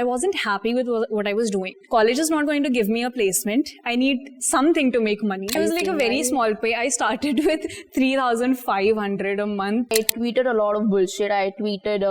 I wasn't happy with what I was doing. College is not going to give me a placement. I need something to make money. It was like a very small pay. I started with 3,500 a month. I tweeted a lot of bullshit. I tweeted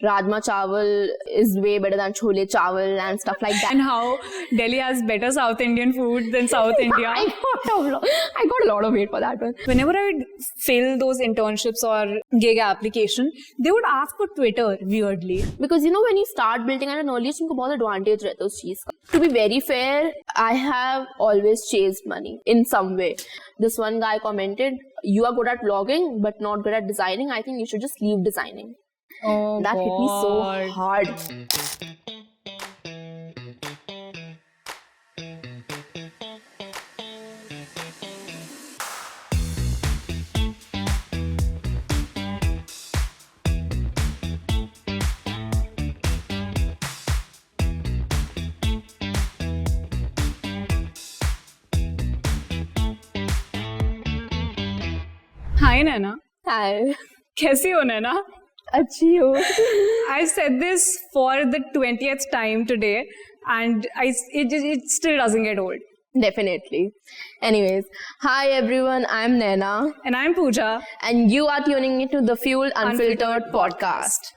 Rajma Chawal is way better than Chole Chawal and stuff like that. And how Delhi has better South Indian food than South India. I got a lot of hate for that one. Whenever I would fill those internships or gig application, they would ask for Twitter weirdly. Because when you start building at an early age, तुमको बहुत advantage रहता है उस चीज का. To be very fair, I have always chased money in some way. This one guy commented, "You are good at vlogging, but not good at designing. I think you should just leave designing." Oh, that God. hit me so hard. Hi, Naina. Hi. कैसी हो Naina? अच्छी हो. I said this for the 20th time today, and it still doesn't get old. Definitely. Anyways, hi everyone, I'm Naina. And I'm Pooja. And you are tuning into the FuelEd Unfiltered podcast.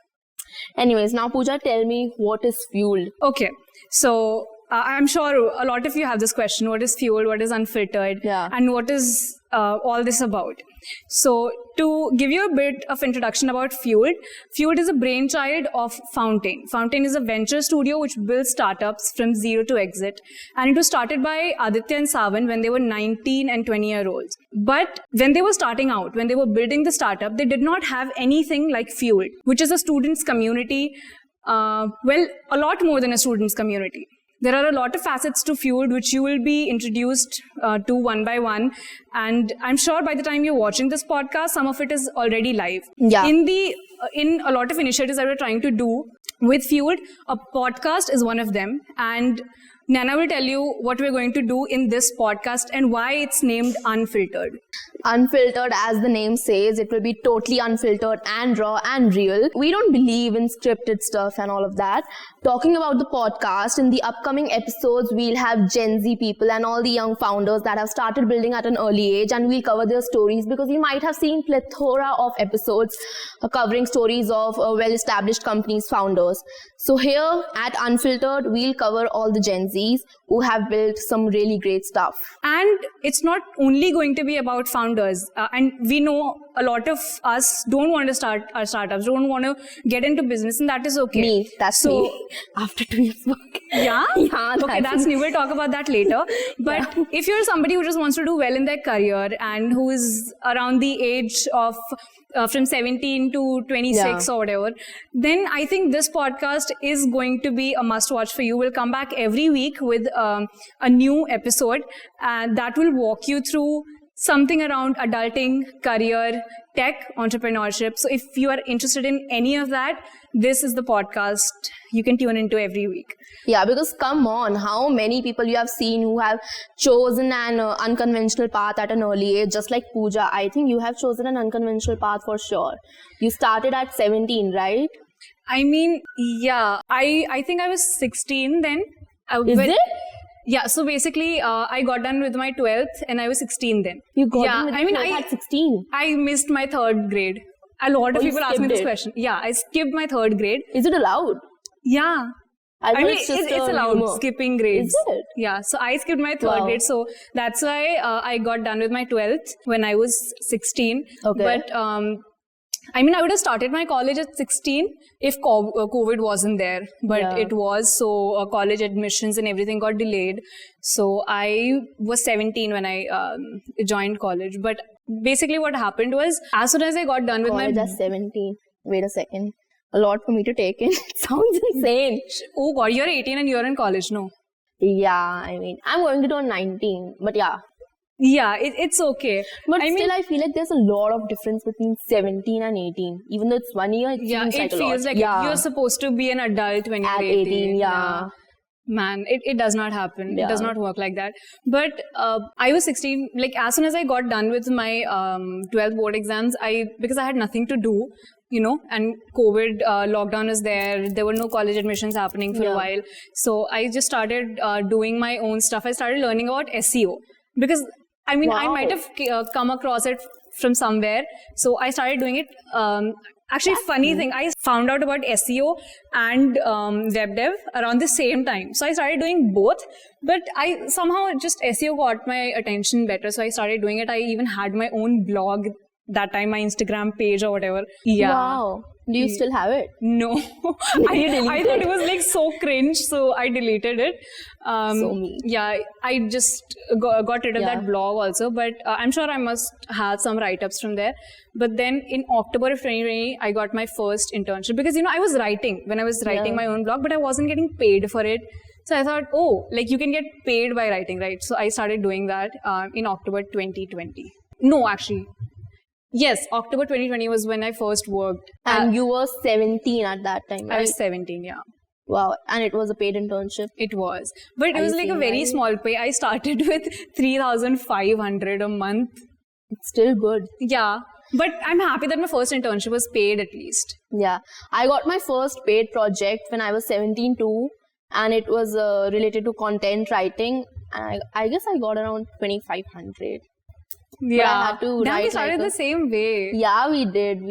Anyways, now Pooja, tell me, what is Fuel? Okay, so I'm sure a lot of you have this question. What is Fuel? What is Unfiltered? Yeah. And what is all this about? So to give you a bit of introduction about FuelEd is a brainchild of Fountane. Fountane is a venture studio which builds startups from zero to exit. And it was started by Aditya and Savan when they were 19 and 20-year-olds. But when they were starting out, when they were building the startup, they did not have anything like FuelEd, which is a students' community. A lot more than a students' community. There are a lot of facets to FuelEd which you will be introduced to one by one, and I'm sure by the time you're watching this podcast, some of it is already live. Yeah. In a lot of initiatives that we're trying to do with FuelEd, a podcast is one of them, and Naina will tell you what we're going to do in this podcast and why it's named Unfiltered. Unfiltered, as the name says, it will be totally unfiltered and raw and real. We don't believe in scripted stuff and all of that. Talking about the podcast, in the upcoming episodes, we'll have Gen Z people and all the young founders that have started building at an early age, and we'll cover their stories because you might have seen plethora of episodes covering stories of well-established companies' founders. So here at Unfiltered, we'll cover all the Gen Zs who have built some really great stuff. And it's not only going to be about founders. And we know a lot of us don't want to start our startups, don't want to get into business, and that is okay. That's me. After TweetsBook. Yeah? Yeah, okay, that's new. We'll talk about that later. But if you're somebody who just wants to do well in their career and who is around the age of from 17 to 26 or whatever, then I think this podcast is going to be a must-watch for you. We'll come back every week with a new episode, and that will walk you through something around adulting, career, tech, entrepreneurship. So if you are interested in any of that, this is the podcast you can tune into every week. Yeah, because come on, how many people you have seen who have chosen an unconventional path at an early age, just like Pooja. I think you have chosen an unconventional path for sure. You started at 17, right? I mean, yeah, I think I was 16 then. Is it? Yeah, so basically, I got done with my 12th and I was 16 then. You got done with your 12th at 16? I missed my 3rd grade. A lot of people ask me this question. Yeah, I skipped my 3rd grade. Is it allowed? Yeah. I mean, it's allowed, skipping grades. Is it? Yeah, so I skipped my 3rd grade. So that's why I got done with my 12th when I was 16. Okay. But I mean, I would have started my college at 16 if COVID wasn't there. But it was, so college admissions and everything got delayed. So I was 17 when I joined college. But basically what happened was, as soon as I got done with college at 17. Wait a second. A lot for me to take in. It sounds insane. Oh God, you're 18 and you're in college, no? Yeah, I mean, I'm going to turn 19. But yeah. Yeah, it's okay. But I feel like there's a lot of difference between 17 and 18. Even though it's 1 year, it seems like a lot. It feels like you're supposed to be an adult when you're at 18. Yeah. Man, it does not happen. Yeah. It does not work like that. But I was 16, like as soon as I got done with my 12th board exams, because I had nothing to do, and COVID lockdown is there. There were no college admissions happening for a while. So I just started doing my own stuff. I started learning about SEO because, I might have come across it from somewhere. So I started doing it. Actually, funny thing, I found out about SEO and web dev around the same time. So I started doing both, but I somehow just SEO got my attention better. So I started doing it. I even had my own blog that time, my Instagram page or whatever. Yeah. Wow. Do you still have it? No. I thought it was like so cringe, so I deleted it. So me. Yeah, I just got rid of that blog also, but I'm sure I must have some write-ups from there. But then in October of 2020, I got my first internship because, I was writing when I was writing my own blog, but I wasn't getting paid for it. So I thought, you can get paid by writing, right? So I started doing that in October 2020. No, actually. Yes, October 2020 was when I first worked. And you were 17 at that time, right? I was 17, yeah. Wow. And it was a paid internship? It was. But it was like a very small pay. I started with 3,500 a month. It's still good. Yeah. But I'm happy that my first internship was paid at least. Yeah. I got my first paid project when I was 17 too. And it was related to content writing. And I guess I got around 2,500. Yeah, I had to we started the same way. Yeah, we did.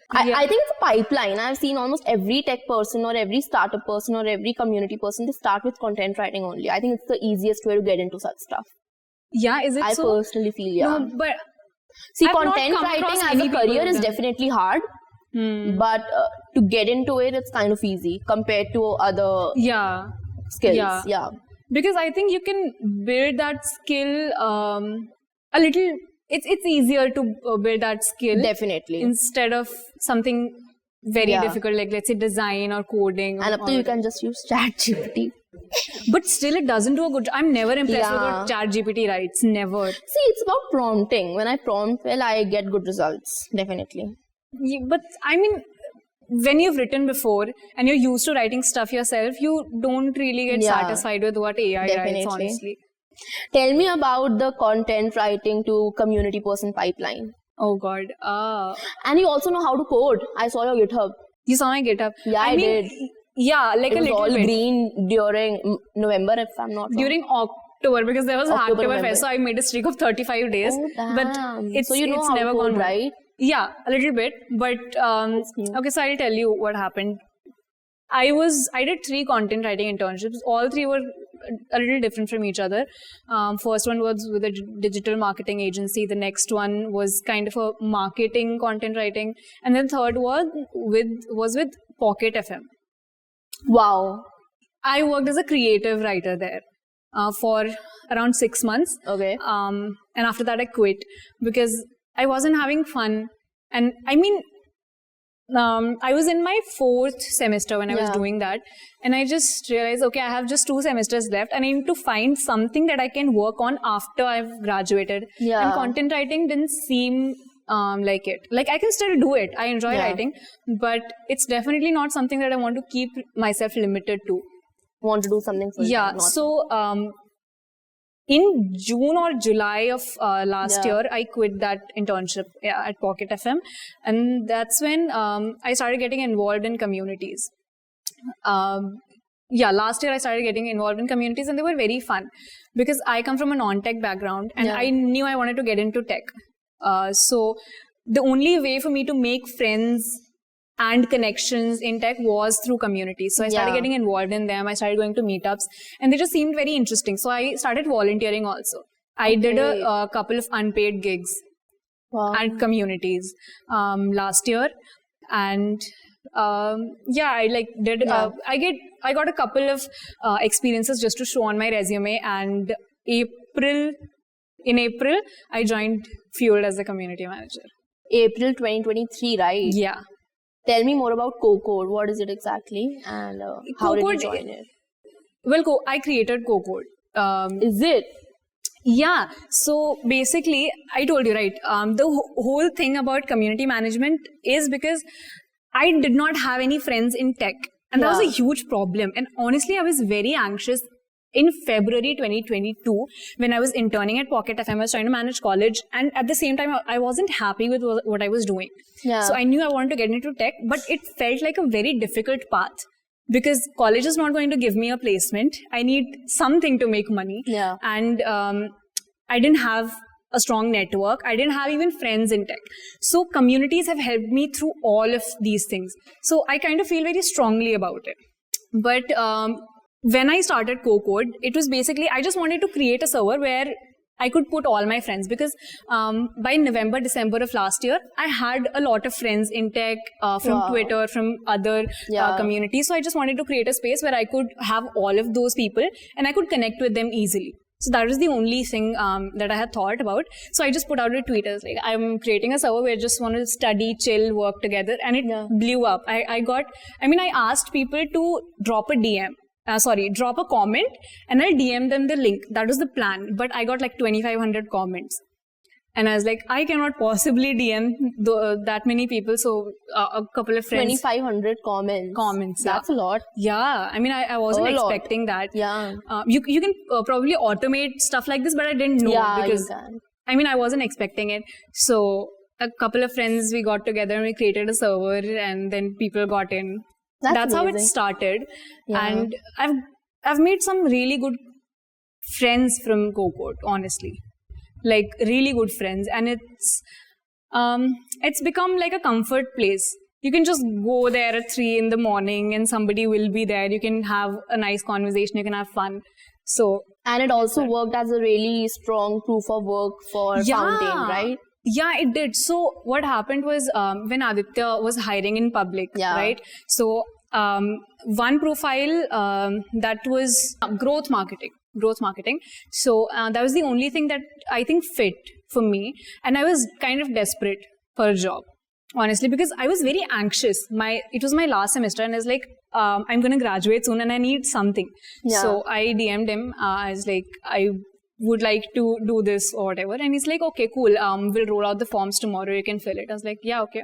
I think it's a pipeline. I've seen almost every tech person or every startup person or every community person, they start with content writing only. I think it's the easiest way to get into such stuff. Yeah, is it I so? personally feel, yeah. No, but see, I've content writing as a career is definitely hard. But to get into it, it's kind of easy compared to other skills. Yeah. Because I think you can build that skill a little. It's easier to build that skill. Definitely. Instead of something very difficult, like let's say design or coding. And up to you can just use ChatGPT. But still, it doesn't do a good job. I'm never impressed with what ChatGPT writes. Never. See, it's about prompting. When I prompt well, I get good results. Definitely. Yeah, but when you've written before and you're used to writing stuff yourself, you don't really get satisfied with what AI writes, honestly. Tell me about the content writing to community person pipeline. Oh God. And you also know how to code. I saw your GitHub. You saw my GitHub? Yeah, I did. Yeah, like it a little was all bit. Green during November, if I'm not wrong. During October, because there was Hacktoberfest, so I made a streak of 35 days. Oh, damn. But so you know it's how never to code, gone right? Yeah, a little bit. But okay, so I'll tell you what happened. I did 3 content writing internships. All 3 were a little different from each other. First one was with a digital marketing agency. The next one was kind of a marketing content writing. And then third was with Pocket FM. Wow. I worked as a creative writer there for around 6 months. Okay. And after that I quit because I wasn't having fun. And I was in my 4th semester when I was doing that, and I just realized, okay, I have just 2 semesters left and I need to find something that I can work on after I've graduated. Yeah. And content writing didn't seem like it. Like I can still do it. I enjoy writing, but it's definitely not something that I want to keep myself limited to. Want to do something full time. Yeah. So in June or July of last year, I quit that internship at Pocket FM. And that's when I started getting involved in communities. Last year I started getting involved in communities and they were very fun because I come from a non-tech background and I knew I wanted to get into tech. So the only way for me to make friends and connections in tech was through communities. So I started getting involved in them. I started going to meetups and they just seemed very interesting. So I started volunteering also. I did a couple of unpaid gigs at communities last year. And I got a couple of experiences just to show on my resume. And in April, I joined FuelEd as a community manager. April 2023, right? Yeah. Tell me more about CoCode. What is it exactly? And how did you join it? Well, I created CoCode. Is it? Yeah. So basically, I told you, right? The whole thing about community management is because I did not have any friends in tech. And that was a huge problem. And honestly, I was very anxious in February 2022 when I was interning at Pocket FM. I was trying to manage college. And at the same time, I wasn't happy with what I was doing. Yeah. So I knew I wanted to get into tech, but it felt like a very difficult path because college is not going to give me a placement. I need something to make money. Yeah. And I didn't have a strong network. I didn't have even friends in tech. So communities have helped me through all of these things. So I kind of feel very strongly about it. But when I started CoCode, it was basically, I just wanted to create a server where I could put all my friends because by November, December of last year, I had a lot of friends in tech, from Twitter, from other communities. So I just wanted to create a space where I could have all of those people and I could connect with them easily. So that was the only thing that I had thought about. So I just put out a tweet as like, I'm creating a server where I just want to study, chill, work together. And it blew up. I asked people to drop a DM. Drop a comment and I'll DM them the link. That was the plan. But I got like 2,500 comments. And I was like, I cannot possibly DM that many people. So a couple of friends. 2,500 comments. That's a lot. Yeah. I mean, I wasn't expecting that. Yeah. You can probably automate stuff like this, but I didn't know. Because, you can. I mean, I wasn't expecting it. So a couple of friends, we got together and we created a server and then people got in. That's how it started. Yeah. And I've made some really good friends from CoCode, honestly. Like really good friends. And it's become like a comfort place. You can just go there at 3 in the morning and somebody will be there. You can have a nice conversation. You can have fun. So, and it also worked as a really strong proof of work for Fountane, right? Yeah, it did. So what happened was when Aditya was hiring in public, right? So one profile that was growth marketing. So that was the only thing that I think fit for me. And I was kind of desperate for a job, honestly, because I was very anxious. It was my last semester and I was like, I'm going to graduate soon and I need something. Yeah. So I DM'd him. I was like, I would like to do this or whatever. And he's like, okay, cool. We'll roll out the forms tomorrow. You can fill it. I was like, yeah, okay.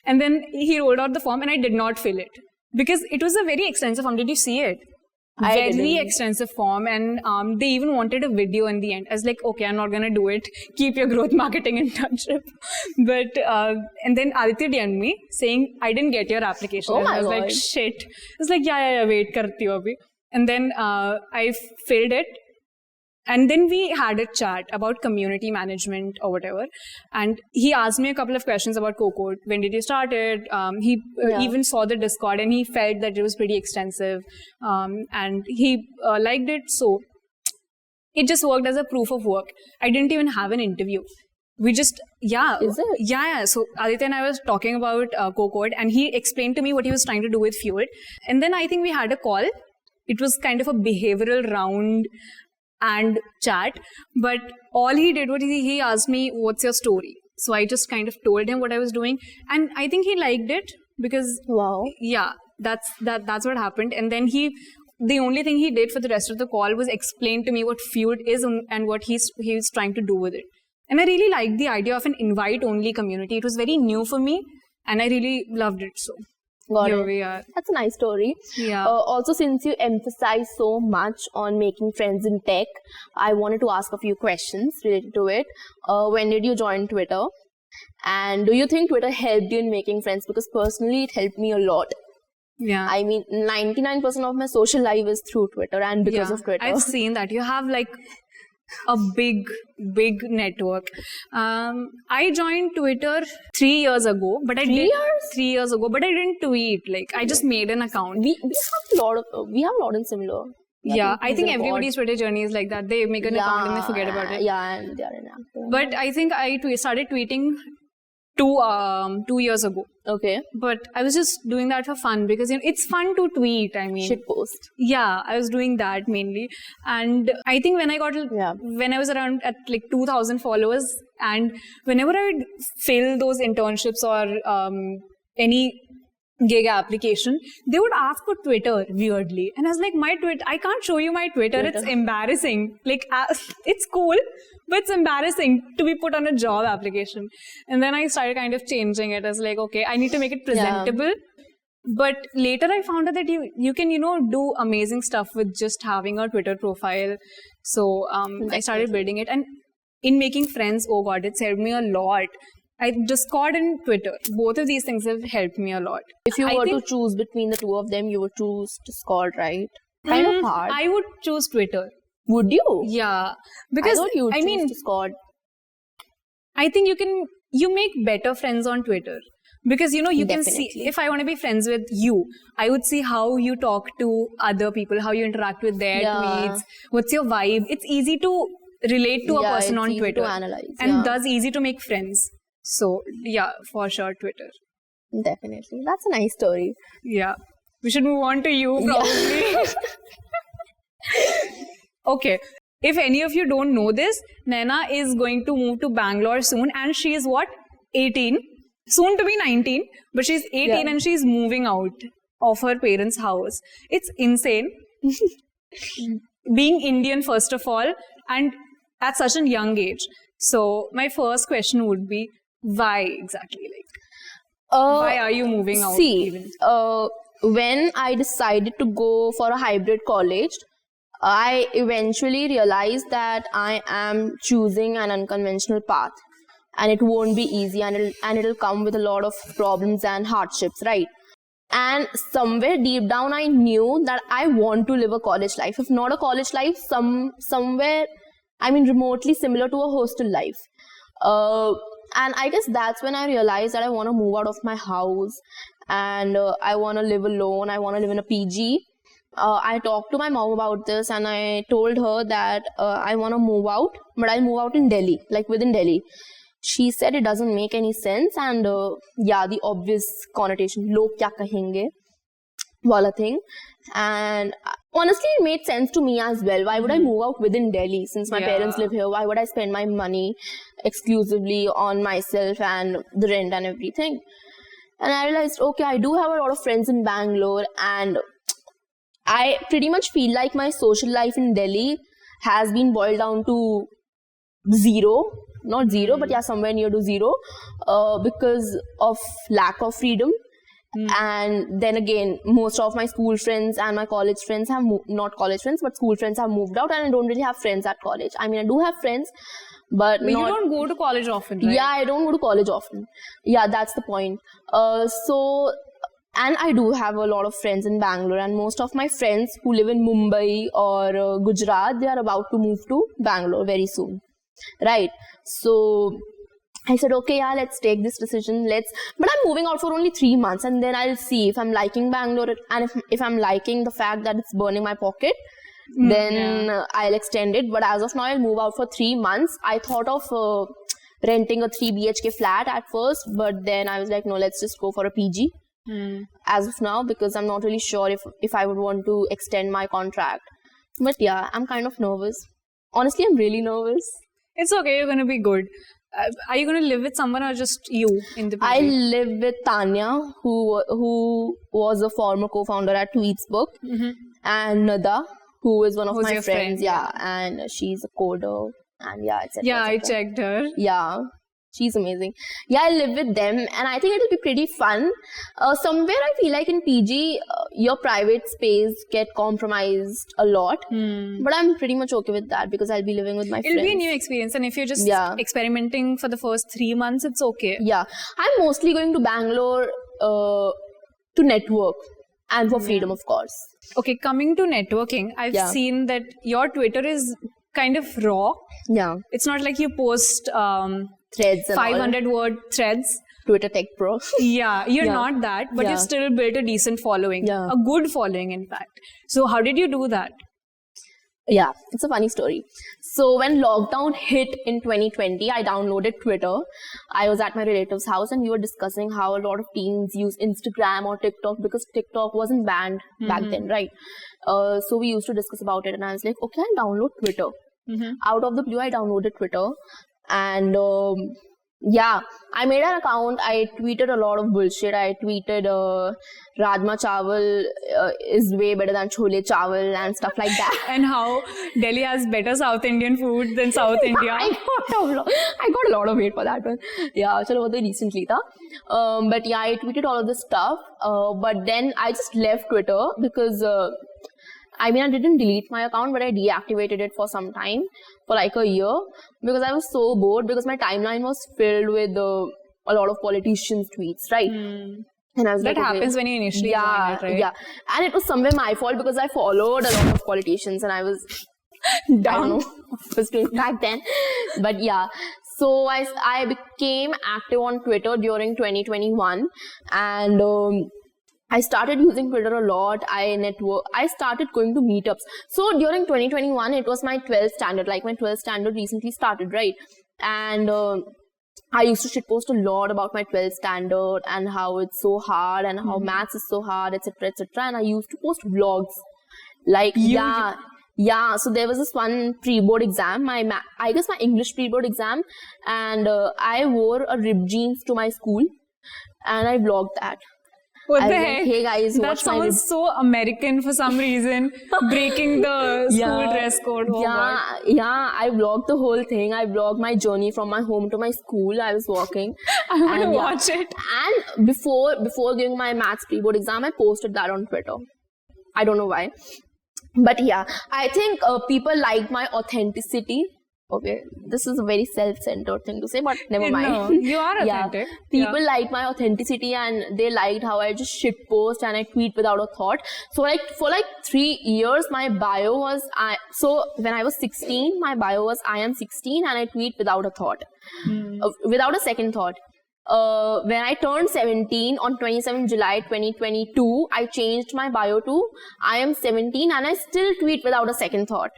And then he rolled out the form and I did not fill it because it was a very extensive form. Did you see it? Very extensive form, and they even wanted a video in the end. I was like, okay, I'm not going to do it. Keep your growth marketing internship. But, and then Aditya DM'd me saying, I didn't get your application. Oh my I was like, shit. I was like, yeah, wait, karti hu abhi. And then I filled it. And then we had a chat about community management or whatever. And he asked me a couple of questions about CoCode. When did you start it? He even saw the Discord and he felt that it was pretty extensive. And he liked it. So it just worked as a proof of work. I didn't even have an interview. We just, Is it? Yeah. So Aditya and I was talking about CoCode and he explained to me what he was trying to do with FuelEd. And then I think we had a call. It was kind of a behavioral round and chat, but all he did was he asked me, what's your story? So I just kind of told him what I was doing, and I think he liked it because that's what happened. And then the only thing he did for the rest of the call was explain to me what FuelEd is and what he's trying to do with it. And I really liked the idea of an invite-only community. It was very new for me, and I really loved it. So here we are. That's a nice story. Yeah. Also, since you emphasize so much on making friends in tech, I wanted to ask a few questions related to it. When did you join Twitter? And do you think Twitter helped you in making friends? Because personally, it helped me a lot. Yeah. I mean, 99% of my social life is through Twitter and because of Twitter. I've seen that. You have like a big network. I joined Twitter 3 years ago, but 3 years? 3 years ago, but I didn't tweet. Like I just made an account. We have a lot in similar. Yeah, I think everybody's Twitter journey is like that. They make an account and they forget about it. Yeah, and they are inactive. But I think I started tweeting 2 years ago. Okay. But I was just doing that for fun because it's fun to tweet. I mean, shitpost. Yeah, I was doing that mainly, and I think when I was around at like 2,000 followers, and whenever I would fill those internships or any gig application, they would ask for Twitter weirdly, and I was like, my Twitter, I can't show you my Twitter. It's embarrassing. Like it's cool, but it's embarrassing to be put on a job application. And then I started kind of changing it as like, okay, I need to make it presentable. But later I found out that you can, do amazing stuff with just having a Twitter profile. So I started building it. And in making friends, oh God, it's helped me a lot. Discord and Twitter, both of these things have helped me a lot. If you were to choose between the two of them, you would choose Discord, right? Kind of hard. I would choose Twitter. Would you? Yeah. Because I thought you would choose Discord. I think you make better friends on Twitter. Because, you can see, if I want to be friends with you, I would see how you talk to other people, how you interact with their tweets, what's your vibe. It's easy to relate to a person on Twitter. To analyze. And thus easy to make friends. So, yeah, for sure, Twitter. Definitely. That's a nice story. Yeah. We should move on to you, probably. Okay. If any of you don't know this, Naina is going to move to Bangalore soon. And she is what? 18. Soon to be 19. But she's 18 and she's moving out of her parents' house. It's insane. Being Indian, first of all, and at such a young age. So, my first question would be, why exactly? Why are you moving out? When I decided to go for a hybrid college, I eventually realized that I am choosing an unconventional path, and it won't be easy, and it'll come with a lot of problems and hardships, right? And somewhere deep down, I knew that I want to live a college life. If not a college life, somewhere, remotely similar to a hostel life. And I guess that's when I realized that I want to move out of my house, and I want to live alone. I want to live in a PG. I talked to my mom about this, and I told her that I want to move out, but I'll move out in Delhi, within Delhi. She said it doesn't make any sense, and the obvious connotation, log kya kahenge, wala thing. And honestly, it made sense to me as well. Why would I move out within Delhi since my parents live here? Why would I spend my money exclusively on myself and the rent and everything? And I realized, okay, I do have a lot of friends in Bangalore, and I pretty much feel like my social life in Delhi has been boiled down to zero. Not zero, but somewhere near to zero, because of lack of freedom. And then again, most of my school friends and my college friends have not college friends, but school friends have moved out, and I don't really have friends at college. I do have friends, but you don't go to college often, right? Yeah, I don't go to college often. Yeah, that's the point. And I do have a lot of friends in Bangalore, and most of my friends who live in Mumbai or Gujarat, they are about to move to Bangalore very soon. Right. So I said, okay, let's take this decision. But I'm moving out for only 3 months, and then I'll see if I'm liking Bangalore, and if I'm liking the fact that it's burning my pocket, then I'll extend it. But as of now, I'll move out for 3 months. I thought of renting a 3 BHK flat at first, but then I was like, no, let's just go for a PG as of now, because I'm not really sure if I would want to extend my contract. But yeah, I'm kind of nervous. Honestly, I'm really nervous. It's okay, you're going to be good. Are you going to live with someone or just you in the PG? I live with Tanya, who was a former co-founder at TweetsBook, and Nada, who is one of my friends. And she's a coder, and etc. Yeah, I checked her. Yeah, she's amazing. Yeah, I live with them, and I think it'll be pretty fun. Somewhere I feel like in PG, your private space get compromised a lot. But I'm pretty much okay with that because I'll be living with my friends. It'll be a new experience, and if you're just experimenting for the first 3 months, it's okay. Yeah, I'm mostly going to Bangalore to network and for freedom, of course. Okay, coming to networking, I've seen that your Twitter is kind of raw. Yeah. It's not like you post threads and 500-word threads. Twitter tech pro. You're not that, but you still built a decent following. A good following, in fact. So how did you do that? Yeah, it's a funny story. So when lockdown hit in 2020, I downloaded Twitter. I was at my relative's house, and we were discussing how a lot of teens use Instagram or TikTok because TikTok wasn't banned back then, right? So we used to discuss about it, and I was like, okay, I'll download Twitter. Out of the blue, I downloaded Twitter, and Yeah, I made an account. I tweeted a lot of bullshit. I tweeted Rajma Chawal is way better than Chole Chawal and stuff like that. And how Delhi has better South Indian food than South India. I got a lot of hate for that one. Yeah, chalo wo to recently tha. But yeah, I tweeted all of this stuff. But then I just left Twitter because I didn't delete my account, but I deactivated it for some time, for like a year, because I was so bored, because my timeline was filled with a lot of politicians' tweets, right? And I was that happens when you initially join it, right? Yeah, and it was somewhere my fault because I followed a lot of politicians and I was down back then. But yeah, so I became active on Twitter during 2021, and I started using Twitter a lot. I started going to meetups. So during 2021, it was my 12th standard. Like my 12th standard recently started, right? And I used to shitpost a lot about my 12th standard and how it's so hard and how maths is so hard, etc., etc. And I used to post vlogs. Like, yeah. So there was this one pre-board exam, I guess my English pre-board exam, and I wore a ripped jeans to my school and I vlogged that. What the heck? Hey guys, that sounds so American for some reason, breaking the school dress code. Oh yeah, I vlogged the whole thing. I vlogged my journey from my home to my school. I was walking. I want to watch it. And before giving my maths pre-board exam, I posted that on Twitter. I don't know why. But yeah, I think people liked my authenticity. Okay, this is a very self-centered thing to say, but never mind. No, you are authentic. People like my authenticity and they liked how I just shitpost and I tweet without a thought. So for 3 years, my bio was, so when I was 16, my bio was I am 16 and I tweet without a thought, without a second thought. When I turned 17 on 27 July 2022, I changed my bio to I am 17 and I still tweet without a second thought.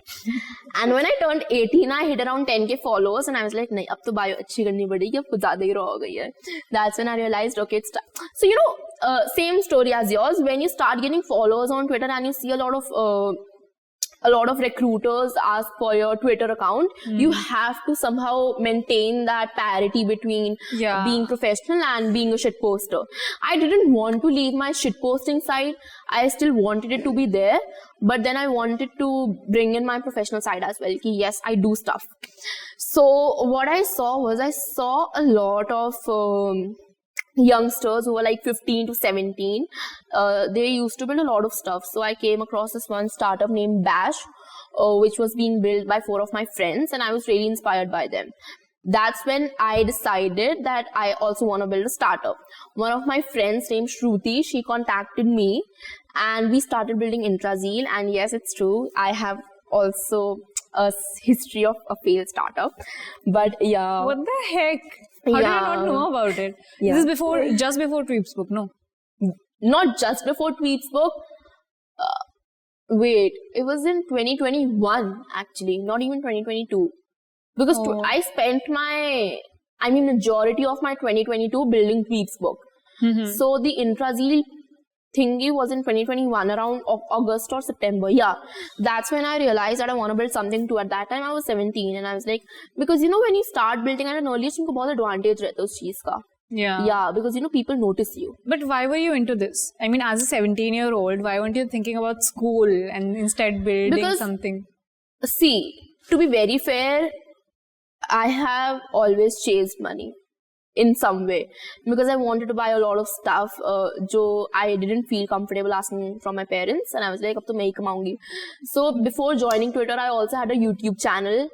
And when I turned 18, I hit around 10k followers and I was like, nahi, ab to bio achhi karni padegi, ab kuch zyada hi raw ho gayi hai. That's when I realized, okay, it's time. So, same story as yours. When you start getting followers on Twitter and you see a lot of recruiters ask for your Twitter account, you have to somehow maintain that parity between being professional and being a shitposter. I didn't want to leave my shitposting side. I still wanted it to be there, but then I wanted to bring in my professional side as well. Yes, I do stuff. So what I saw a lot of youngsters who were like 15 to 17, they used to build a lot of stuff. So I came across this one startup named Bash, which was being built by 4 of my friends, and I was really inspired by them. That's when I decided that I also want to build a startup. One of my friends named Shruti, she contacted me and we started building Intrazeel. And yes, it's true, I have also a history of a failed startup. But yeah. What the heck? How did I not know about it? Yeah. This is just before TweepsBook, no? Not just before TweepsBook. Wait, it was in 2021 actually, not even 2022. Because I spent majority of my 2022 building TweepsBook. So the Intrazeel thingy was in 2021, around August or September. Yeah, that's when I realized that I want to build something too. At that time, I was 17 and I was like, because when you start building at an early age, तुमको बहुत advantage रहता है उस चीज का. Yeah, because people notice you. But why were you into this? I mean, as a 17-year-old, why weren't you thinking about school and instead building something? See, to be very fair, I have always chased money in some way, because I wanted to buy a lot of stuff jo I didn't feel comfortable asking from my parents, and I was like, ab to main hi kamaungi. So before joining Twitter, I also had a YouTube channel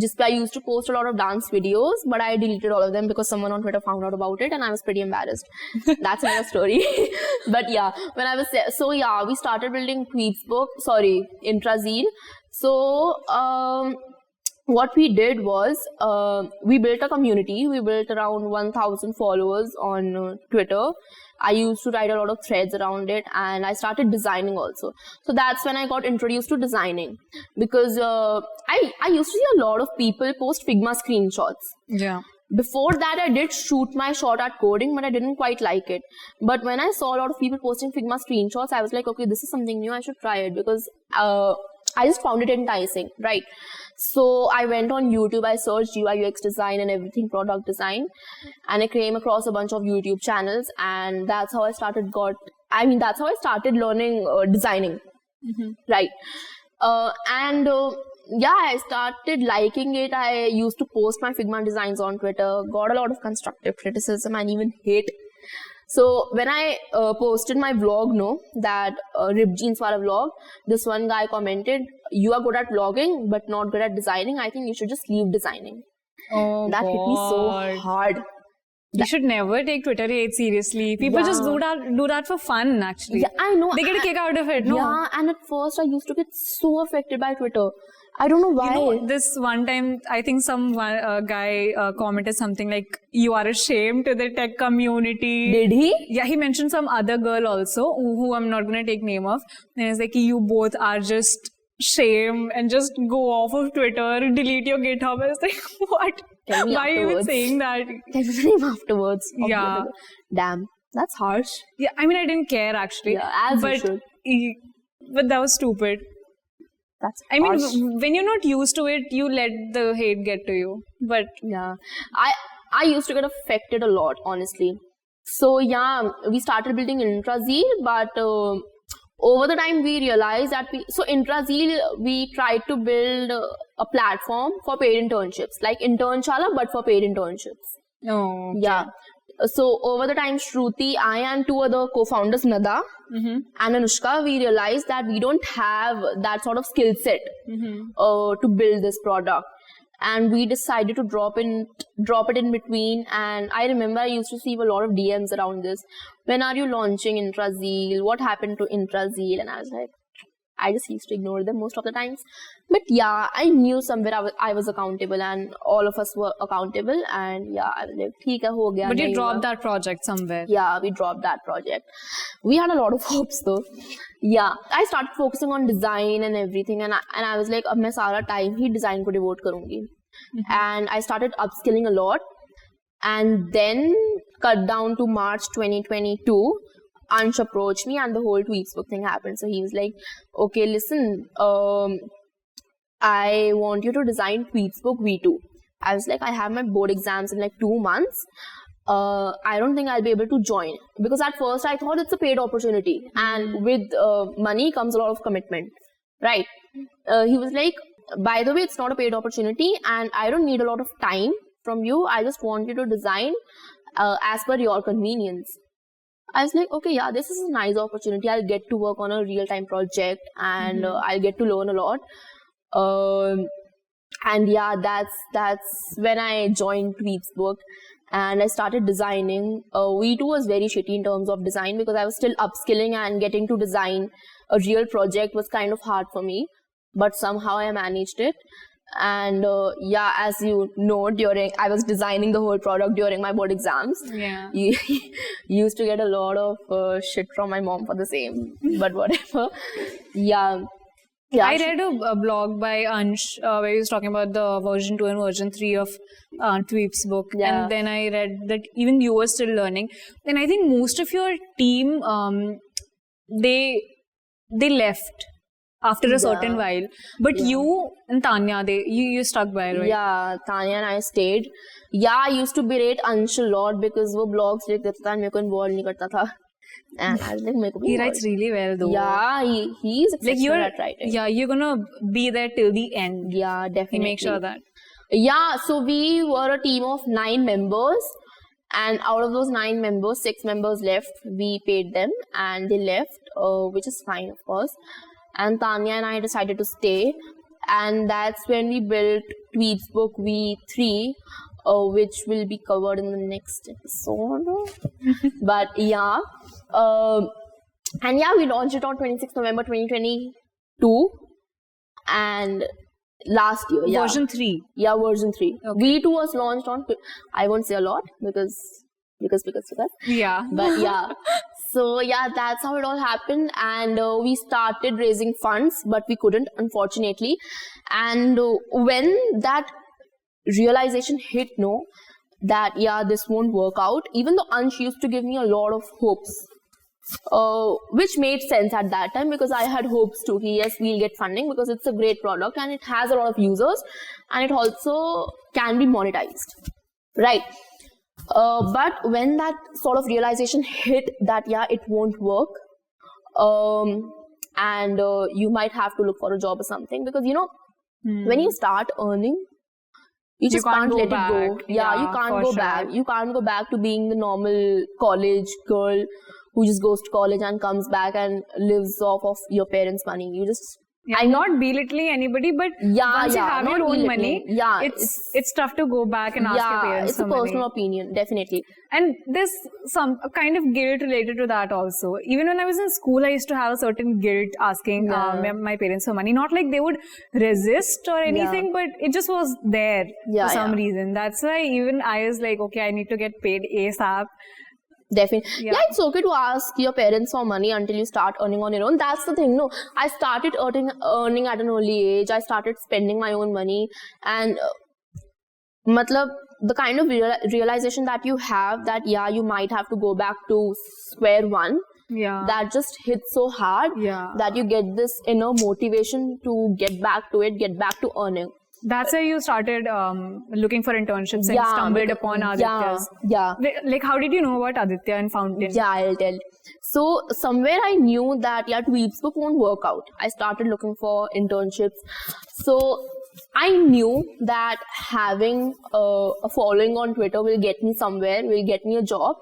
जिसपे I used to post a lot of dance videos, but I deleted all of them because someone on Twitter found out about it and I was pretty embarrassed. That's another story. But yeah, we started building Intrazeel. So what we did was we built a community. We built around 1,000 followers on Twitter. I used to write a lot of threads around it, and I started designing also. So that's when I got introduced to designing, because I used to see a lot of people post Figma screenshots. Yeah. Before that, I did shoot my shot at coding, but I didn't quite like it. But when I saw a lot of people posting Figma screenshots, I was like, okay, this is something new. I should try it, because I just found it enticing, right? So I went on YouTube, I searched UI UX design and everything, product design, and I came across a bunch of YouTube channels, and that's how I started learning designing, right? Yeah, I started liking it. I used to post my Figma designs on Twitter, got a lot of constructive criticism and even hate. So when I posted my vlog, that Rip Jeans wala vlog, this one guy commented, "You are good at vlogging, but not good at designing. I think you should just leave designing." Oh, that hit me so hard. You should never take Twitter hate seriously. People just do that for fun, actually. Yeah, I know. They get a kick out of it, no? Yeah, and at first I used to get so affected by Twitter. I don't know why. You know, this one time, I think some guy commented something like, "You are a shame to the tech community." Did he? Yeah, he mentioned some other girl also, who I'm not going to take name of. And it's like, you both are just shame and just go off of Twitter, delete your GitHub. I was like, what? Tell me why are you even saying that? Tell me the name afterwards. Yeah. Damn, that's harsh. Yeah, I mean, I didn't care actually. Yeah, as you should. But that was stupid. That's I harsh. mean, when you're not used to it, you let the hate get to you. But yeah, I used to get affected a lot, honestly. So yeah, we started building IntraZeal, but over the time we realized that IntraZeal, we tried to build a platform for paid internships, like Internshala, but for paid internships. Oh. Okay. Yeah. So over the time, Shruti, I and two other co-founders, Nada and Anushka, we realized that we don't have that sort of skill set to build this product. And we decided to drop it in between. And I remember I used to receive a lot of DMs around this. When are you launching IntraZeal? What happened to IntraZeal? And I was like, I just used to ignore them most of the times. But yeah, I knew somewhere I was accountable, and all of us were accountable. And yeah, I was like, "Theek hai, ho gaya." But you dropped that project somewhere. Yeah, we dropped that project. We had a lot of hopes though. Yeah, I started focusing on design and everything, and I was like, "Ab main sara time hi design ko devote karungi." And I started upskilling a lot. And then cut down to March 2022. Ansh approached me and the whole TweetsBook thing happened. So he was like, "Okay, listen, I want you to design TweetsBook V2. I was like, "I have my board exams in like 2 months. I don't think I'll be able to join." Because at first I thought it's a paid opportunity. And with money comes a lot of commitment. Right? He was like, "By the way, it's not a paid opportunity and I don't need a lot of time from you. I just want you to design as per your convenience." I was like, okay, yeah, this is a nice opportunity. I'll get to work on a real-time project and I'll get to learn a lot. And yeah, that's when I joined TweetsBook and I started designing. V2 was very shitty in terms of design because I was still upskilling, and getting to design a real project was kind of hard for me. But somehow I managed it. And yeah, as you know, I was designing the whole product during my board exams. Yeah. You used to get a lot of shit from my mom for the same, but whatever. Yeah. I read a blog by Ansh where he was talking about the version 2 and version 3 of TweepsBook. Yeah. And then I read that even you were still learning. And I think most of your team, they left after a certain while. But you and Tanya, you stuck by, right? Yeah, Tanya and I stayed. Yeah, I used to berate Ansh a lot because वो blogs लिख देता था and मेरे को involve नहीं करता था. And I was like, मेरे को भी he writes really well though. Yeah, he's exceptional at writing. Yeah, you're gonna be there till the end. Yeah, definitely. You make sure that. Yeah, so we were a team of 9 members. And out of those 9 members, 6 members left. We paid them and they left, which is fine, of course. And Tanya and I decided to stay, and that's when we built Tweetsbook V3, which will be covered in the next episode. But yeah, and yeah, we launched it on 26th November 2022, and last year. Yeah. Version 3. Yeah, version 3. Okay. V2 was launched on, I won't say a lot because. Yeah. But yeah. So yeah, that's how it all happened, and we started raising funds, but we couldn't, unfortunately. And when that realization hit, that yeah, this won't work out, even though Ansh used to give me a lot of hopes which made sense at that time because I had hopes to, yes, we'll get funding because it's a great product and it has a lot of users and it also can be monetized, right? But when that sort of realization hit that, yeah, it won't work, and you might have to look for a job or something because, when you start earning, you just can't let it go. Yeah, you can't go back. You can't go back to being the normal college girl who just goes to college and comes back and lives off of your parents' money. You just... I'm not belittling anybody, but once you have your own money, it's tough to go back and ask your parents for money. It's a personal opinion, definitely. And there's some kind of guilt related to that also. Even when I was in school, I used to have a certain guilt asking my parents for money. Not like they would resist or anything, but it just was there for some reason. That's why even I was like, okay, I need to get paid ASAP. Definitely. Yeah, it's okay to ask your parents for money until you start earning on your own. That's the thing. No, I started earning at an early age. I started spending my own money. And the kind of realization that you have that, you might have to go back to square one. Yeah. That just hits so hard that you get this inner motivation to get back to it, get back to earning. That's why you started looking for internships and stumbled upon Aditya's. Yeah. Like, how did you know about Aditya and Fountane? Yeah, I'll tell. So, somewhere I knew that, Tweetsbook won't work out. I started looking for internships. So, I knew that having a following on Twitter will get me somewhere, will get me a job.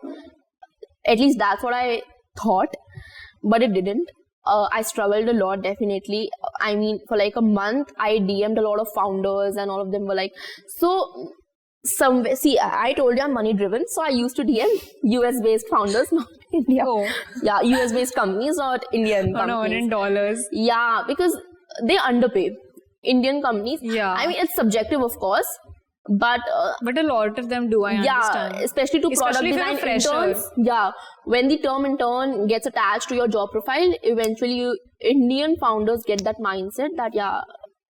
At least that's what I thought. But it didn't. I struggled a lot, definitely. I mean, for like a month, I DM'd a lot of founders and all of them were like, I told you I'm money driven. So I used to DM US-based founders, not India. Oh. Yeah, US-based companies, not Indian companies. No, in dollars. Yeah, because they underpay Indian companies. Yeah. I mean, it's subjective, of course. But a lot of them do, I understand. Especially to product design interns. Yeah, when the term intern gets attached to your job profile, eventually Indian founders get that mindset that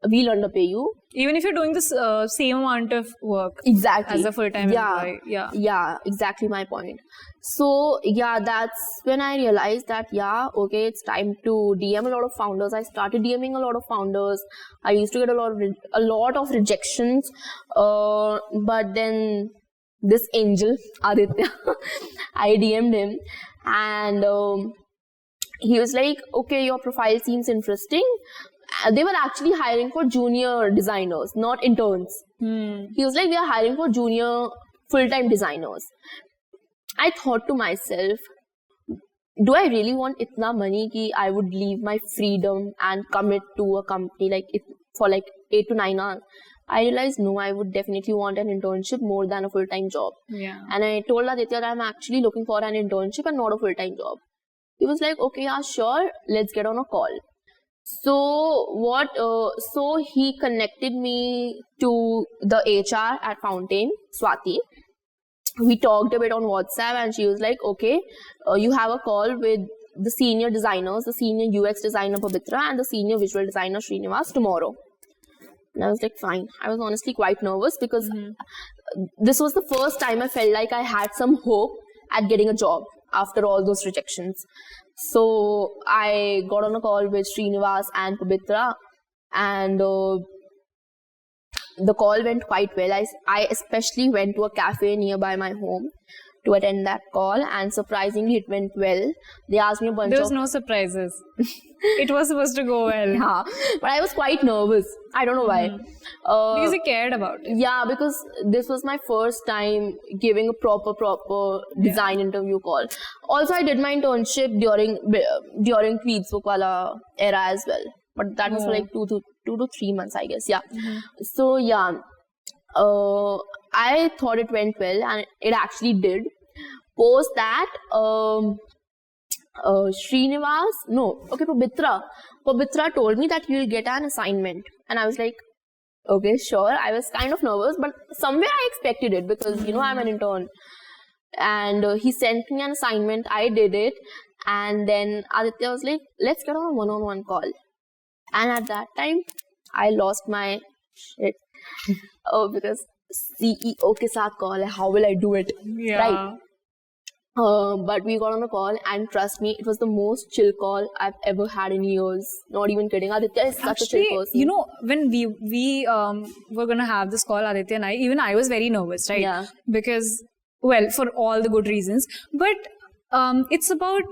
we'll underpay you. Even if you're doing the same amount of work. Exactly. As a full-time employee. Yeah, exactly my point. So, that's when I realized that, okay, it's time to DM a lot of founders. I started DMing a lot of founders. I used to get a lot of rejections. But then this angel, Aditya, I DM'd him and he was like, okay, your profile seems interesting. They were actually hiring for junior designers, not interns. He was like, we are hiring for junior full-time designers. I thought to myself, do I really want itna money ki I would leave my freedom and commit to a company for 8 to 9 hours? I realized, no, I would definitely want an internship more than a full-time job. Yeah. And I told Aditya that I'm actually looking for an internship and not a full-time job. He was like, okay, sure, let's get on a call. So so he connected me to the HR at Fountane, Swati. We talked a bit on WhatsApp and she was like, okay, you have a call with the senior designers, the senior UX designer Pavitra and the senior visual designer Srinivas tomorrow. And I was like, fine. I was honestly quite nervous because this was the first time I felt like I had some hope at getting a job after all those rejections. So I got on a call with Srinivas and Pavitra and the call went quite well. I especially went to a cafe nearby my home to attend that call and surprisingly it went well. They asked me a bunch of... There was no surprises. It was supposed to go well. Yeah, but I was quite nervous. I don't know why. Because you cared about it. Yeah, because this was my first time giving a proper design interview call. Also, I did my internship during TweetsBook wala era as well. But that was for like 2 to 3 months, I guess. Yeah. So, I thought it went well and it actually did. Post that, Pavitra told me that you'll get an assignment. And I was like, okay, sure. I was kind of nervous, but somewhere I expected it because, I'm an intern. And he sent me an assignment. I did it. And then Aditya was like, let's get on a one-on-one call. And at that time, I lost my shit. Because CEO ke saath call hai, how will I do it? Yeah. Right? But we got on a call, and trust me, it was the most chill call I've ever had in years. Not even kidding. Aditya is such a chill person. You know, when we were gonna have this call, Aditya and I was very nervous, right? Yeah. Because, well, for all the good reasons. But it's about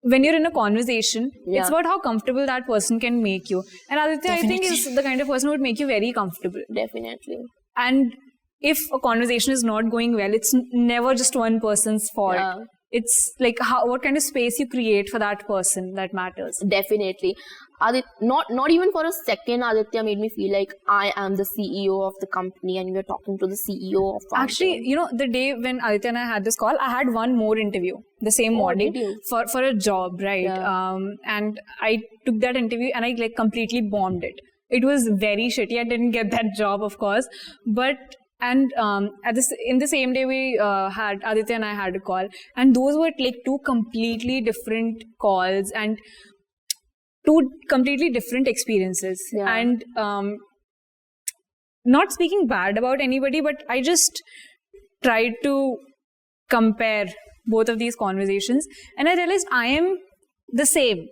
when you're in a conversation, Yeah. it's about how comfortable that person can make you. And Aditya, I think, is the kind of person who would make you very comfortable. Definitely. And if a conversation is not going well, it's never just one person's fault. Yeah. It's like what kind of space you create for that person that matters. Definitely. Not even for a second, Aditya made me feel like I am the CEO of the company and we're talking to the CEO of Fountane. Actually, you know, the day when Aditya and I had this call, I had one more interview the same morning did you? for a job, right? Yeah. And I took that interview and I like completely bombed it. It was very shitty. I didn't get that job, of course. But in the same day we had Aditya and I had a call, and those were like two completely different calls and two completely different experiences. Yeah. And not speaking bad about anybody, but I just tried to compare both of these conversations, and I realized I am the same.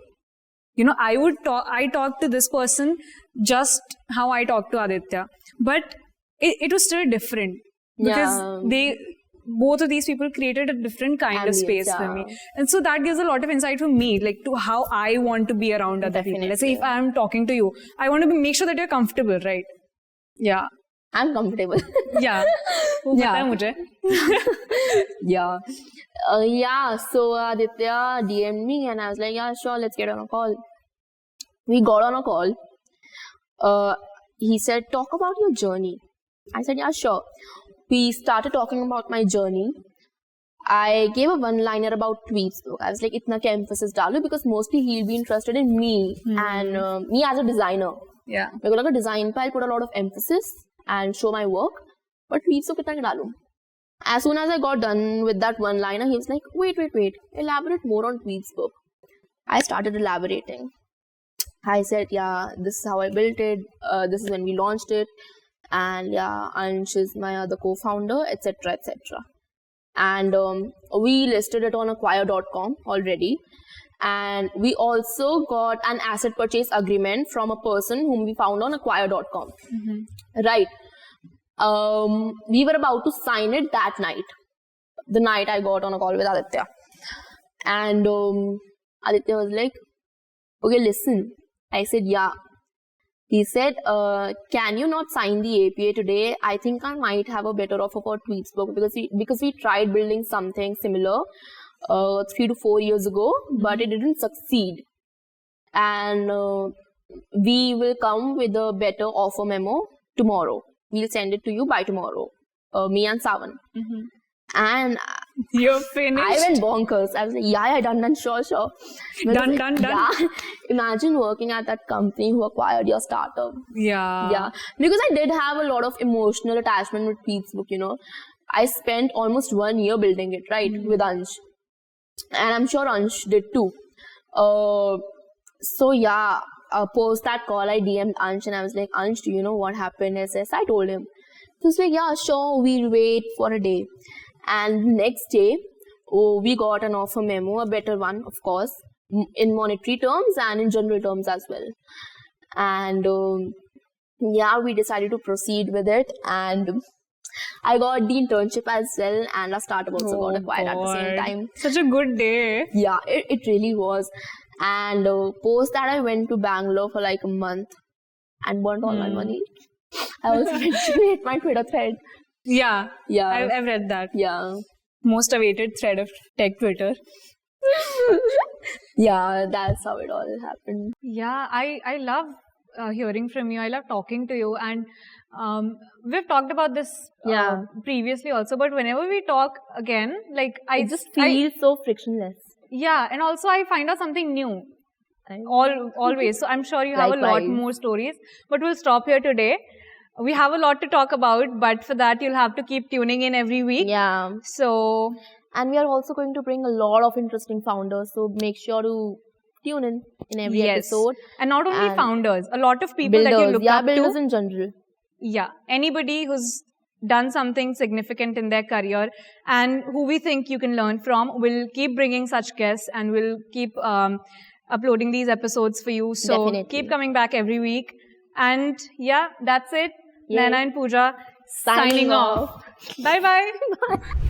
You know, I talk to this person just how I talk to Aditya, but it was still different because both of these people created a different kind of space for me. And so that gives a lot of insight for me, like to how I want to be around other people. Let's say if I'm talking to you, I want to make sure that you're comfortable, right? Yeah. I'm comfortable. Yeah. Yeah. Yeah. So Aditya DM'd me and I was like, yeah, sure, let's get on a call. We got on a call. He said, talk about your journey. I said, yeah, sure. We started talking about my journey. I gave a one-liner about TweepsBook. I was like, itna kya emphasis dalu, because mostly he'll be interested in me and me as a designer. Yeah. Because like a design, I'll put a lot of emphasis and show my work. But TweepsBook itna kya dalu? As soon as I got done with that one-liner, he was like, wait. Elaborate more on TweepsBook. I started elaborating. I said, yeah, this is how I built it. This is when we launched it. And yeah, Ansh is my other co-founder, etc., etc. And we listed it on acquire.com already. And we also got an asset purchase agreement from a person whom we found on acquire.com. Mm-hmm. Right. We were about to sign it that night. The night I got on a call with Aditya. And Aditya was like, okay, listen. I said, yeah. He said, can you not sign the API today? I think I might have a better offer for TweetsBook because we tried building something similar 3 to 4 years ago, but it didn't succeed. And we will come with a better offer memo tomorrow. We'll send it to you by tomorrow. Me and Savan. Mm-hmm. And you're finished. I went bonkers. I was like, yeah, done, sure. Done. Yeah. Imagine working at that company who acquired your startup. Yeah. Yeah. Because I did have a lot of emotional attachment with Tweetsbook, you know. I spent almost 1 year building it, right, with Ansh. And I'm sure Ansh did too. So yeah, post that call, I DM'd Ansh and I was like, Ansh, do you know what happened? I told him. He was like, yeah, sure, we'll wait for a day. And next day, we got an offer memo, a better one, of course, in monetary terms and in general terms as well. And yeah, we decided to proceed with it. And I got the internship as well, and our startup also got acquired at the same time. Such a good day. Yeah, it really was. And post that, I went to Bangalore for like a month and burnt all my money. I also mentioned my Twitter thread. Yeah. Yeah. I've read that. Yeah. Most awaited thread of tech Twitter. Yeah, that's how it all happened. Yeah, I love hearing from you. I love talking to you. And we've talked about this previously also. But whenever we talk again, like I just feel so frictionless. Yeah. And also I find out something new. Always. So I'm sure you have a lot more stories. But we'll stop here today. We have a lot to talk about, but for that you'll have to keep tuning in every week. Yeah. So, and we are also going to bring a lot of interesting founders. So make sure to tune in every episode. And not only founders, a lot of people that you look up to. Builders in general. Yeah. Anybody who's done something significant in their career and who we think you can learn from. We'll keep bringing such guests and we'll keep uploading these episodes for you. So Definitely. keep coming back every week. And yeah, that's it. Yeah. Naina and Pooja Signing off. Bye-bye. Bye.